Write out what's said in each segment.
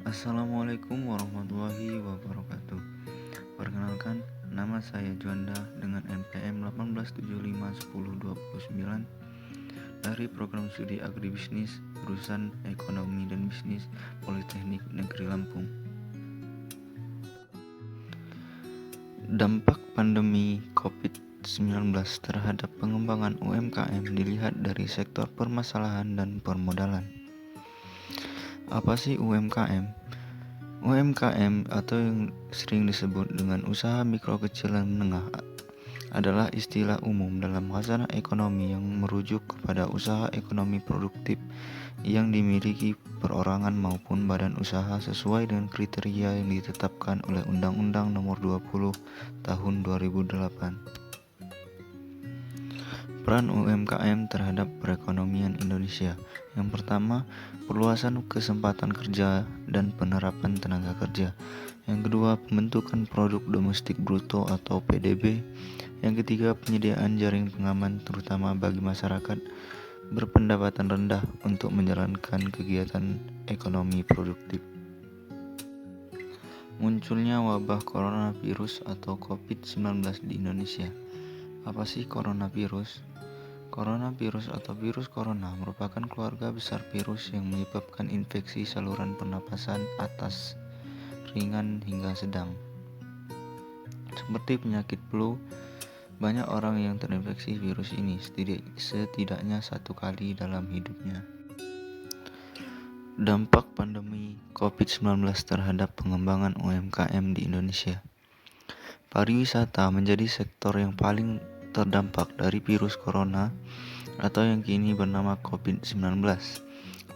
Assalamualaikum warahmatullahi wabarakatuh. Perkenalkan, nama saya Juanda dengan NPM 18751029 dari program studi agribisnis jurusan Ekonomi dan Bisnis Politeknik Negeri Lampung. Dampak pandemi COVID-19 terhadap pengembangan UMKM dilihat dari sektor permasalahan dan permodalan. Apa sih UMKM? UMKM atau yang sering disebut dengan usaha mikro kecil dan menengah adalah istilah umum dalam khazanah ekonomi yang merujuk kepada usaha ekonomi produktif yang dimiliki perorangan maupun badan usaha sesuai dengan kriteria yang ditetapkan oleh Undang-Undang Nomor 20 Tahun 2008. Peran UMKM terhadap perekonomian Indonesia. Yang pertama, perluasan kesempatan kerja dan penerapan tenaga kerja. Yang kedua, pembentukan produk domestik bruto atau PDB. Yang ketiga, penyediaan jaring pengaman terutama bagi masyarakat berpendapatan rendah untuk menjalankan kegiatan ekonomi produktif. Munculnya wabah coronavirus atau COVID-19 di Indonesia. Apa sih coronavirus? Coronavirus atau virus corona merupakan keluarga besar virus yang menyebabkan infeksi saluran pernapasan atas, ringan hingga sedang. Seperti penyakit flu, banyak orang yang terinfeksi virus ini setidaknya satu kali dalam hidupnya. Dampak pandemi COVID-19 terhadap pengembangan UMKM di Indonesia. Pariwisata menjadi sektor yang paling terdampak dari virus corona atau yang kini bernama COVID-19.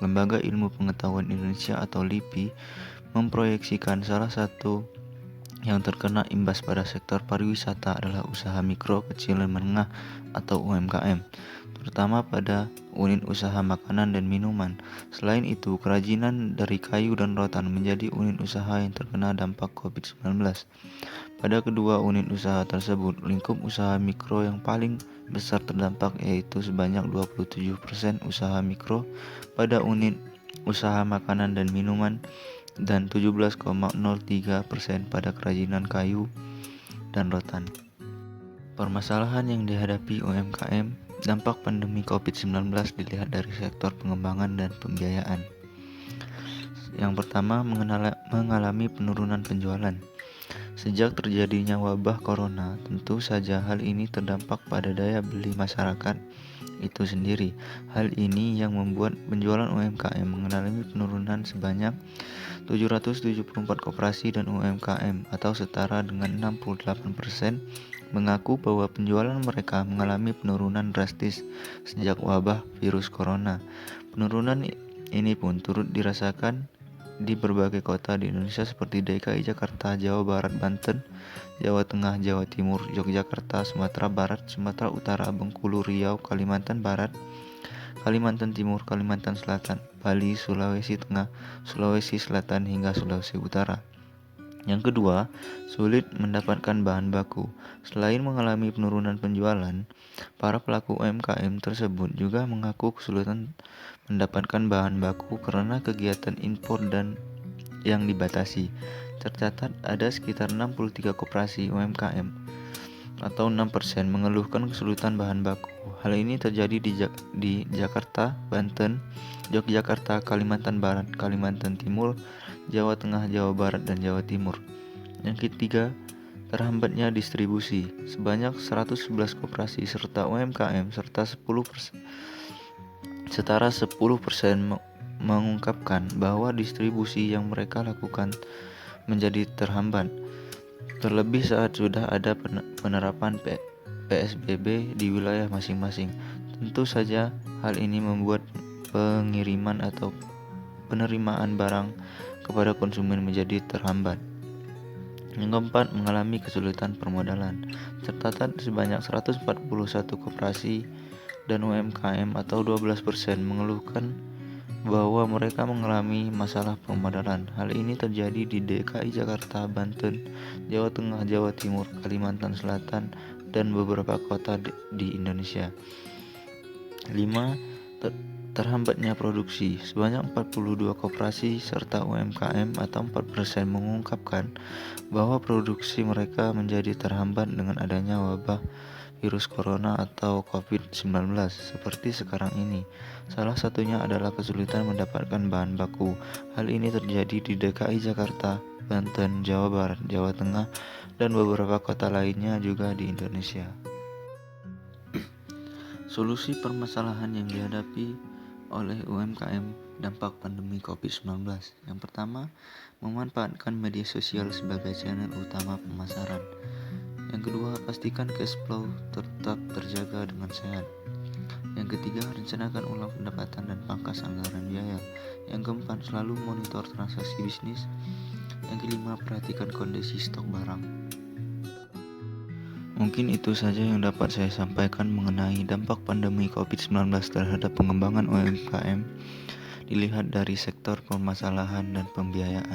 Lembaga Ilmu Pengetahuan Indonesia atau LIPI memproyeksikan salah satu yang terkena imbas pada sektor pariwisata adalah usaha mikro, kecil, dan menengah atau UMKM, terutama pada unit usaha makanan dan minuman. Selain itu, kerajinan dari kayu dan rotan menjadi unit usaha yang terkena dampak COVID-19. Pada kedua unit usaha tersebut, lingkup usaha mikro yang paling besar terdampak yaitu sebanyak 27% usaha mikro pada unit usaha makanan dan minuman dan 17,03% pada kerajinan kayu dan rotan. Permasalahan yang dihadapi UMKM, dampak pandemi COVID-19 dilihat dari sektor pengembangan dan pembiayaan. Yang pertama, mengalami penurunan penjualan. Sejak terjadinya wabah corona, tentu saja hal ini terdampak pada daya beli masyarakat itu sendiri. Hal ini yang membuat penjualan UMKM mengalami penurunan sebanyak 774 koperasi dan UMKM atau setara dengan 68% mengaku bahwa penjualan mereka mengalami penurunan drastis sejak wabah virus corona. Penurunan ini pun turut dirasakan di berbagai kota di Indonesia seperti DKI Jakarta, Jawa Barat, Banten, Jawa Tengah, Jawa Timur, Yogyakarta, Sumatera Barat, Sumatera Utara, Bengkulu, Riau, Kalimantan Barat, Kalimantan Timur, Kalimantan Selatan, Bali, Sulawesi Tengah, Sulawesi Selatan hingga Sulawesi Utara. Yang kedua, sulit mendapatkan bahan baku. Selain mengalami penurunan penjualan, para pelaku UMKM tersebut juga mengaku kesulitan mendapatkan bahan baku karena kegiatan impor dan yang dibatasi. Tercatat ada sekitar 63 koperasi UMKM atau 6% mengeluhkan kesulitan bahan baku. Hal ini terjadi di Jakarta, Banten, Yogyakarta, Kalimantan Barat, Kalimantan Timur, Jawa Tengah, Jawa Barat, dan Jawa Timur. Yang ketiga, terhambatnya distribusi. Sebanyak 111 koperasi serta UMKM setara 10% mengungkapkan bahwa distribusi yang mereka lakukan menjadi terhambat. Terlebih saat sudah ada penerapan PSBB di wilayah masing-masing. Tentu saja hal ini membuat pengiriman atau penerimaan barang kepada konsumen menjadi terhambat. Yang keempat, mengalami kesulitan permodalan. Tercatat sebanyak 141 koperasi dan UMKM atau 12% mengeluhkan bahwa mereka mengalami masalah permodalan. Hal ini terjadi di DKI Jakarta, Banten, Jawa Tengah, Jawa Timur, Kalimantan Selatan, dan beberapa kota di Indonesia. 5. Terhambatnya produksi. Sebanyak 42 koperasi serta UMKM atau 4% mengungkapkan bahwa produksi mereka menjadi terhambat dengan adanya wabah virus corona atau COVID-19 seperti sekarang ini. Salah satunya adalah kesulitan mendapatkan bahan baku. Hal ini terjadi di DKI Jakarta, Banten, Jawa Barat, Jawa Tengah, dan beberapa kota lainnya juga di Indonesia. Solusi permasalahan yang dihadapi oleh UMKM dampak pandemi COVID-19. Yang pertama, memanfaatkan media sosial sebagai channel utama pemasaran. Yang kedua, pastikan cash flow tetap terjaga dengan sehat. Yang ketiga, rencanakan ulang pendapatan dan pangkas anggaran biaya. Yang keempat, selalu monitor transaksi bisnis. Yang kelima, perhatikan kondisi stok barang. Mungkin itu saja yang dapat saya sampaikan mengenai dampak pandemi COVID-19 terhadap pengembangan UMKM dilihat dari sektor permasalahan dan pembiayaan.